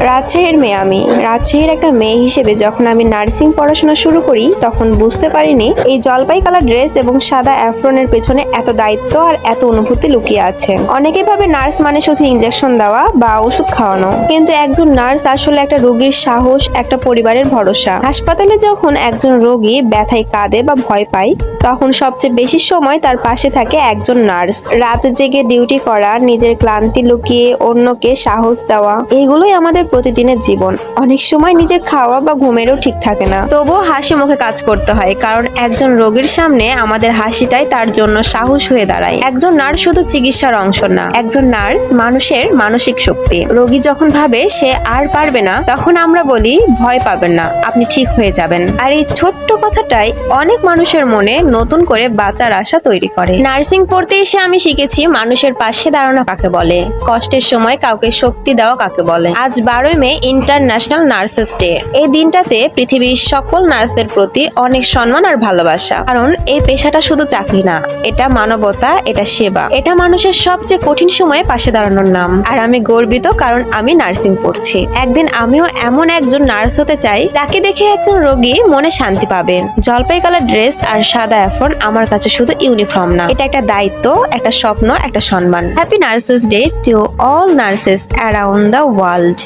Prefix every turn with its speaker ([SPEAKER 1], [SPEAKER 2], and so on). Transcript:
[SPEAKER 1] রাজশাহীর মেয়ে আমি। রাজশাহীর একটা মেয়ে হিসেবে যখন আমি নার্সিং পড়াশোনা শুরু করি তখন বুঝতে পারিনি এই জলপাই কালার ড্রেস এবং সাদা অ্যাফ্রনের পেছনে এত দায়িত্ব আর এত অনুভূতি লুকিয়ে আছে। অনেকে ভাবে নার্স মানে শুধু ইনজেকশন দেওয়া বা ওষুধ খাওয়ানো, কিন্তু একজন নার্স আসলে একটা রোগীর সাহস, একটা পরিবারের ভরসা। হাসপাতালে যখন একজন রোগী ব্যথায় কাঁদে বা ভয় পায় তখন সবচেয়ে বেশি সময় তার পাশে থাকে একজন নার্স। রাত জেগে ডিউটি করা, নিজের ক্লান্তি লুকিয়ে অন্যকে সাহস দেওয়া, এগুলোই আমাদের প্রতিদিনের জীবন। অনেক সময় নিজের খাওয়া বা ঘুমেরও ঠিক থাকে না, তবুও হাসি মুখে কাজ করতে হয়, কারণ একজন রোগীর সামনে আমাদের হাসিটাই তার জন্য সাহস হয়ে দাঁড়ায়। একজন নার্স শুধু চিকিৎসার অংশ না, একজন নার্স মানুষের মানসিক শক্তি। রোগী যখন ভাবে সে আর পারবে না তখন আমরা বলি ভয় পাবেন না, আপনি ঠিক হয়ে যাবেন। আর এই ছোট্ট কথাটাই অনেক মানুষের মনে নতুন করে বাঁচার আশা তৈরি করে। নার্সিং পড়তে এসে আমি শিখেছি মানুষের পাশে দাঁড়ানো কাকে বলে, কষ্টের সময় কাউকে শক্তি দেওয়া কাকে বলে। আজ 12 মে ইন্টারন্যাশনাল নার্সেস ডে। এই দিনটাতে পৃথিবীর সকল নার্সদের প্রতি অনেক সম্মান আর ভালোবাসা, কারণ এই পেশাটা শুধু চাকরি না, এটা মানবতা, এটা সেবা, এটা মানুষের সবচেয়ে কঠিন সময়ে পাশে দাঁড়ানোর নাম। আর আমি গর্বিত কারণ আমি নার্সিং পড়ছি। একদিন আমিও এমন একজন নার্স হতে চাই যাকে দেখে একজন রোগী মনে শান্তি পাবে। জলপাই কালার ড্রেস আর সাদা অ্যাফ্রন আমার কাছে শুধু ইউনিফর্ম না, এটা একটা দায়িত্ব, একটা স্বপ্ন, একটা সম্মান। Happy nurses day to all nurses around the world.